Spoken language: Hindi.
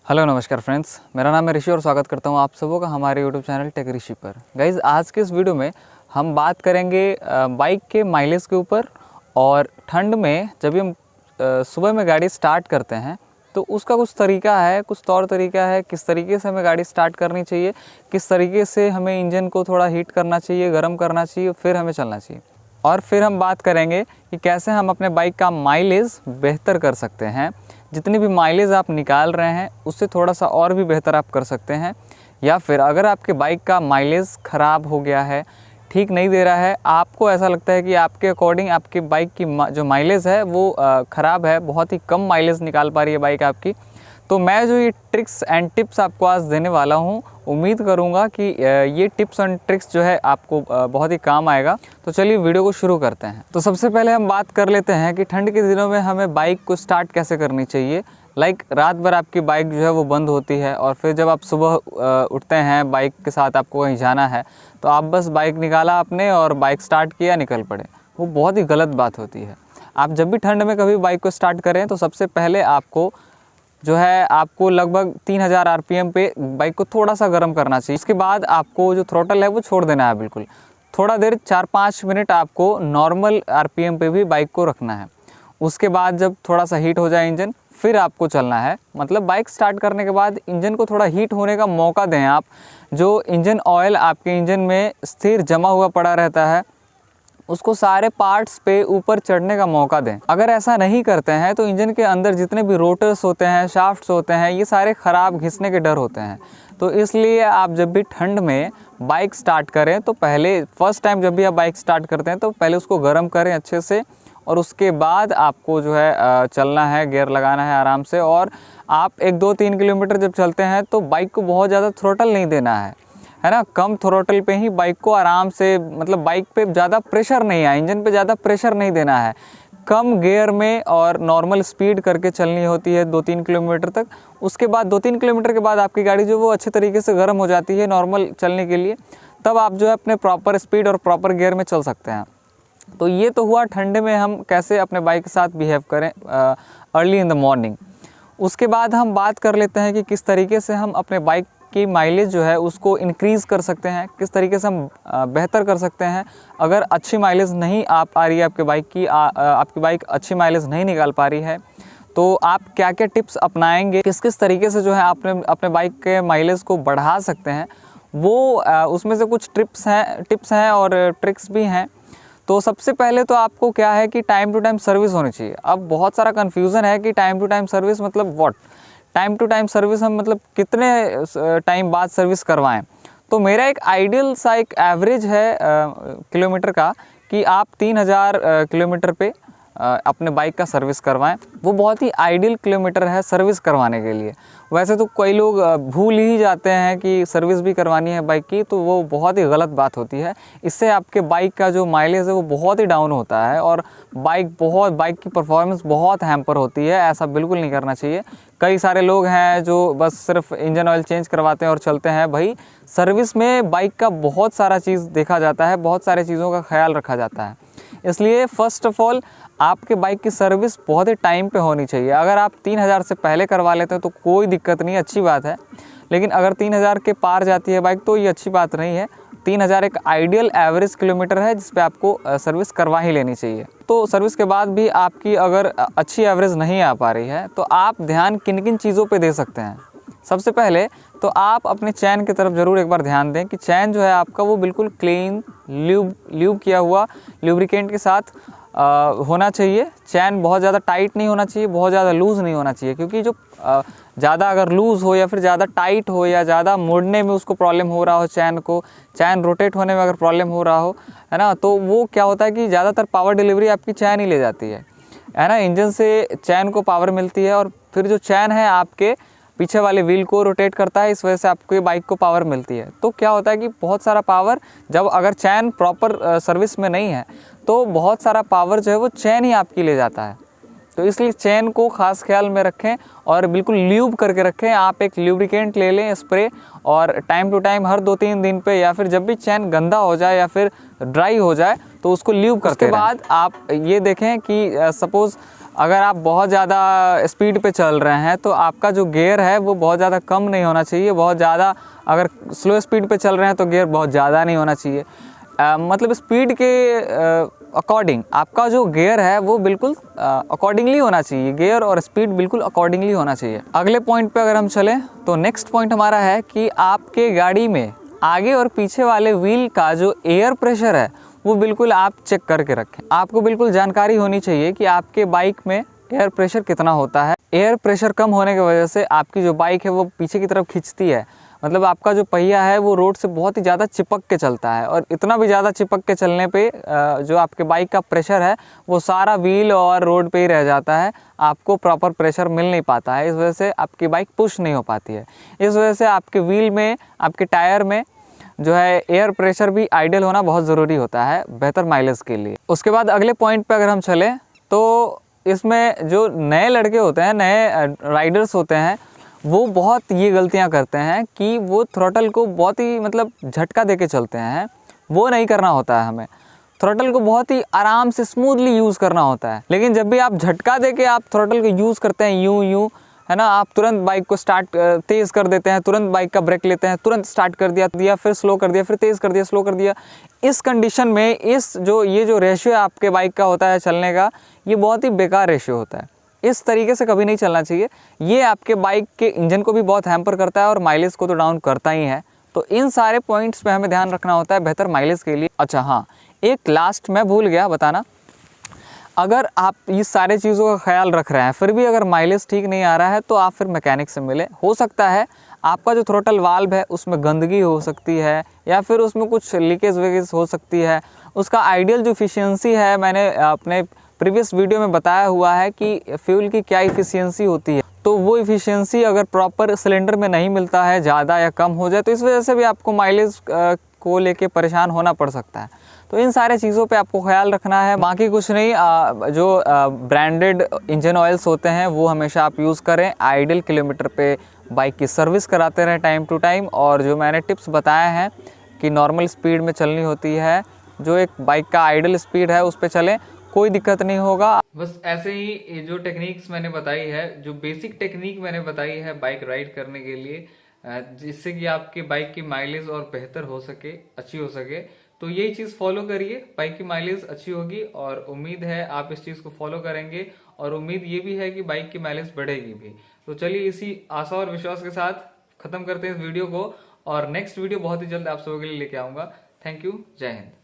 हेलो नमस्कार फ्रेंड्स, मेरा नाम है ऋषि और स्वागत करता हूं आप सबों का हमारे यूट्यूब चैनल टेक ऋषि पर। गाइज़, आज के इस वीडियो में हम बात करेंगे बाइक के माइलेज के ऊपर। और ठंड में जब भी हम सुबह में गाड़ी स्टार्ट करते हैं तो उसका कुछ तरीका है, कुछ तौर तरीका है, किस तरीके से हमें गाड़ी स्टार्ट करनी चाहिए, किस तरीके से हमें इंजन को थोड़ा हीट करना चाहिए, गर्म करना चाहिए, फिर हमें चलना चाहिए। और फिर हम बात करेंगे कि कैसे हम अपने बाइक का माइलेज बेहतर कर सकते हैं। जितनी भी माइलेज आप निकाल रहे हैं उससे थोड़ा सा और भी बेहतर आप कर सकते हैं। या फिर अगर आपके बाइक का माइलेज ख़राब हो गया है, ठीक नहीं दे रहा है, आपको ऐसा लगता है कि आपके अकॉर्डिंग आपकी बाइक की जो माइलेज है वो ख़राब है, बहुत ही कम माइलेज निकाल पा रही है बाइक आपकी, तो मैं जो ये ट्रिक्स एंड टिप्स आपको आज देने वाला हूँ, उम्मीद करूँगा कि ये टिप्स एंड ट्रिक्स जो है आपको बहुत ही काम आएगा। तो चलिए वीडियो को शुरू करते हैं। तो सबसे पहले हम बात कर लेते हैं कि ठंड के दिनों में हमें बाइक को स्टार्ट कैसे करनी चाहिए। रात भर आपकी बाइक जो है वो बंद होती है और फिर जब आप सुबह उठते हैं, बाइक के साथ आपको कहीं जाना है, तो आप बस बाइक निकाला आपने और बाइक स्टार्ट किया, निकल पड़े। वो बहुत ही गलत बात होती है। आप जब भी ठंड में कभी बाइक को स्टार्ट करें तो सबसे पहले आपको लगभग 3000 आरपीएम पे बाइक को थोड़ा सा गर्म करना चाहिए। उसके बाद आपको जो थ्रोटल है वो छोड़ देना है बिल्कुल। थोड़ा देर 4-5 मिनट आपको नॉर्मल आरपीएम पे भी बाइक को रखना है। उसके बाद जब थोड़ा सा हीट हो जाए इंजन, फिर आपको चलना है। मतलब बाइक स्टार्ट करने के बाद इंजन को थोड़ा हीट होने का मौका दें आप। जो इंजन ऑयल आपके इंजन में स्थिर जमा हुआ पड़ा रहता है उसको सारे पार्ट्स पे ऊपर चढ़ने का मौका दें। अगर ऐसा नहीं करते हैं तो इंजन के अंदर जितने भी रोटर्स होते हैं, शाफ्ट्स होते हैं, ये सारे ख़राब घिसने के डर होते हैं। तो इसलिए आप जब भी ठंड में बाइक स्टार्ट करें तो पहले फर्स्ट टाइम जब भी आप बाइक स्टार्ट करते हैं तो पहले उसको गर्म करें अच्छे से, और उसके बाद आपको जो है चलना है, गियर लगाना है आराम से। और आप 1-2-3 किलोमीटर जब चलते हैं तो बाइक को बहुत ज़्यादा थ्रोटल नहीं देना है ना। कम थ्रोटल पे ही बाइक को आराम से, मतलब बाइक पे ज़्यादा प्रेशर नहीं है, इंजन पे ज़्यादा प्रेशर नहीं देना है। कम गियर में और नॉर्मल स्पीड करके चलनी होती है 2-3 किलोमीटर तक। उसके बाद 2-3 किलोमीटर के बाद आपकी गाड़ी जो वो अच्छे तरीके से गर्म हो जाती है नॉर्मल चलने के लिए, तब आप जो है अपने प्रॉपर स्पीड और प्रॉपर गियर में चल सकते हैं। तो ये तो हुआ ठंडे में हम कैसे अपने बाइक के साथ बिहेव करें अर्ली इन द मॉर्निंग। उसके बाद हम बात कर लेते हैं कि किस तरीके से हम अपने बाइक की माइलेज जो है उसको इंक्रीज़ कर सकते हैं, किस तरीके से हम बेहतर कर सकते हैं। अगर अच्छी माइलेज नहीं आ पा रही है आपके बाइक की, आपकी बाइक अच्छी माइलेज नहीं निकाल पा रही है, तो आप क्या क्या टिप्स अपनाएंगे, किस किस तरीके से जो है आपने अपने बाइक के माइलेज को बढ़ा सकते हैं, वो उसमें से कुछ टिप्स हैं और ट्रिक्स भी हैं। तो सबसे पहले तो आपको क्या है कि टाइम टू टाइम सर्विस होनी चाहिए। अब बहुत सारा कन्फ्यूज़न है कि टाइम टू टाइम सर्विस मतलब what, time to time service हम मतलब कितने टाइम बाद सर्विस करवाएं। तो मेरा एक आइडियल सा एक एवरेज है किलोमीटर का कि आप 3000 किलोमीटर पे अपने बाइक का सर्विस करवाएं। वो बहुत ही आइडियल किलोमीटर है सर्विस करवाने के लिए। वैसे तो कई लोग भूल ही जाते हैं कि सर्विस भी करवानी है बाइक की, तो वो बहुत ही गलत बात होती है। इससे आपके बाइक का जो माइलेज है वो बहुत ही डाउन होता है और बाइक की परफॉर्मेंस बहुत हैम्पर होती है। ऐसा बिल्कुल नहीं करना चाहिए। कई सारे लोग हैं जो बस सिर्फ इंजन ऑयल चेंज करवाते हैं और चलते हैं। भाई, सर्विस में बाइक का बहुत सारा चीज़ देखा जाता है, बहुत सारी चीज़ों का ख्याल रखा जाता है। इसलिए फ़र्स्ट ऑफ़ ऑल आपके बाइक की सर्विस बहुत ही टाइम पे होनी चाहिए। अगर आप 3000 से पहले करवा लेते हैं तो कोई दिक्कत नहीं, अच्छी बात है। लेकिन अगर 3000 के पार जाती है बाइक तो ये अच्छी बात नहीं है। 3000 एक आइडियल एवरेज किलोमीटर है जिस पे आपको सर्विस करवा ही लेनी चाहिए। तो सर्विस के बाद भी आपकी अगर अच्छी एवरेज नहीं आ पा रही है तो आप ध्यान किन किन चीज़ों पे दे सकते हैं। सबसे पहले तो आप अपने चैन की तरफ ज़रूर एक बार ध्यान दें कि चैन जो है आपका वो बिल्कुल क्लीन ल्यूब किया हुआ लुब्रिकेंट के साथ होना चाहिए। चैन बहुत ज़्यादा टाइट नहीं होना चाहिए, बहुत ज़्यादा लूज़ नहीं होना चाहिए, क्योंकि जो ज़्यादा अगर लूज़ हो या फिर ज़्यादा टाइट हो या ज़्यादा मुड़ने में उसको प्रॉब्लम हो रहा हो, चैन रोटेट होने में अगर प्रॉब्लम हो रहा हो, है ना, तो वो क्या होता है कि ज़्यादातर पावर डिलीवरी आपकी चैन ही ले जाती है ना। इंजन से चैन को पावर मिलती है और फिर जो चैन है आपके पीछे वाले व्हील को रोटेट करता है, इस वजह से आपको बाइक को पावर मिलती है। तो क्या होता है कि बहुत सारा पावर, जब अगर चैन प्रॉपर सर्विस में नहीं है तो बहुत सारा पावर जो है वो चैन ही आपकी ले जाता है। तो इसलिए चैन को ख़ास ख्याल में रखें और बिल्कुल ल्यूब करके रखें। आप एक ल्यूब्रिकेंट ले लें स्प्रे, और टाइम टू टाइम हर 2-3 दिन पे या फिर जब भी चैन गंदा हो जाए या फिर ड्राई हो जाए तो उसको ल्यूब करते रहें। उसके बाद आप ये देखें कि सपोज़ अगर आप बहुत ज़्यादा स्पीड पे चल रहे हैं तो आपका जो गियर है वो बहुत ज़्यादा कम नहीं होना चाहिए, बहुत ज़्यादा अगर स्लो स्पीड पे चल रहे हैं तो गियर बहुत ज़्यादा नहीं होना चाहिए। मतलब स्पीड के अकॉर्डिंग आपका जो गियर है वो बिल्कुल अकॉर्डिंगली होना चाहिए, गियर और स्पीड बिल्कुल अकॉर्डिंगली होना चाहिए। अगले पॉइंट पे अगर हम चलें तो नेक्स्ट पॉइंट हमारा है कि आपके गाड़ी में आगे और पीछे वाले व्हील का जो एयर प्रेशर है वो बिल्कुल आप चेक करके रखें। आपको बिल्कुल जानकारी होनी चाहिए कि आपके बाइक में एयर प्रेशर कितना होता है। एयर प्रेशर कम होने की वजह से आपकी जो बाइक है वो पीछे की तरफ खिंचती है, मतलब आपका जो पहिया है वो रोड से बहुत ही ज़्यादा चिपक के चलता है, और इतना भी ज़्यादा चिपक के चलने पे जो आपके बाइक का प्रेशर है वो सारा व्हील और रोड पे ही रह जाता है, आपको प्रॉपर प्रेशर मिल नहीं पाता है। इस वजह से आपकी बाइक पुश नहीं हो पाती है। इस वजह से आपके व्हील में, आपके टायर में जो है एयर प्रेशर भी आइडियल होना बहुत ज़रूरी होता है बेहतर माइलेज के लिए। उसके बाद अगले पॉइंट पे अगर हम चलें तो इसमें जो नए लड़के होते हैं, नए राइडर्स होते हैं, वो बहुत ये गलतियां करते हैं कि वो थ्रॉटल को बहुत ही मतलब झटका देके चलते हैं। वो नहीं करना होता है हमें, थ्रॉटल को बहुत ही आराम से स्मूथली यूज़ करना होता है। लेकिन जब भी आप झटका देके आप थ्रॉटल को यूज़ करते हैं यूँ है ना, आप तुरंत बाइक को स्टार्ट तेज़ कर देते हैं, तुरंत बाइक का ब्रेक लेते हैं, तुरंत स्टार्ट कर दिया फिर स्लो कर दिया, फिर तेज़ कर दिया, स्लो कर दिया। इस कंडीशन में ये जो रेशियो आपके बाइक का होता है चलने का, ये बहुत ही बेकार रेशियो होता है। इस तरीके से कभी नहीं चलना चाहिए। ये आपके बाइक के इंजन को भी बहुत हैम्पर करता है और माइलेज को तो डाउन करता ही है। तो इन सारे पॉइंट्स पे हमें ध्यान रखना होता है बेहतर माइलेज के लिए। अच्छा हाँ, एक लास्ट मैं भूल गया बताना, अगर आप इस सारे चीज़ों का ख्याल रख रहे हैं फिर भी अगर माइलेज ठीक नहीं आ रहा है तो आप फिर मैकेनिक से मिले। हो सकता है आपका जो थ्रोटल वाल्व है उसमें गंदगी हो सकती है या फिर उसमें कुछ लीकेज वेकेज हो सकती है। उसका आइडियल जो इफिशियंसी है, मैंने अपने प्रीवियस वीडियो में बताया हुआ है कि फ्यूल की क्या इफिशियंसी होती है। तो वो इफिशियंसी अगर प्रॉपर सिलेंडर में नहीं मिलता है, ज़्यादा या कम हो जाए, तो इस वजह से भी आपको माइलेज को लेके परेशान होना पड़ सकता है। तो इन सारे चीज़ों पे आपको ख्याल रखना है, बाकी कुछ नहीं। जो ब्रांडेड इंजन ऑयल्स होते हैं वो हमेशा आप यूज़ करें। आइडियल किलोमीटर पे बाइक की सर्विस कराते रहें टाइम टू टाइम। और जो मैंने टिप्स बताए हैं कि नॉर्मल स्पीड में चलनी होती है, जो एक बाइक का आइडियल स्पीड है उस पर चलें, कोई दिक्कत नहीं होगा। बस ऐसे ही जो टेक्निक्स मैंने बताई है, जो बेसिक टेक्निक मैंने बताई है बाइक राइड करने के लिए, जिससे कि आपकी बाइक की माइलेज और बेहतर हो सके, अच्छी हो सके, तो यही चीज़ फॉलो करिए, बाइक की माइलेज अच्छी होगी। और उम्मीद है आप इस चीज़ को फॉलो करेंगे, और उम्मीद ये भी है कि बाइक की माइलेज बढ़ेगी भी। तो चलिए इसी आशा और विश्वास के साथ खत्म करते हैं इस वीडियो को, और नेक्स्ट वीडियो बहुत ही जल्द आप सबके लिए लेके आऊँगा। थैंक यू, जय हिंद।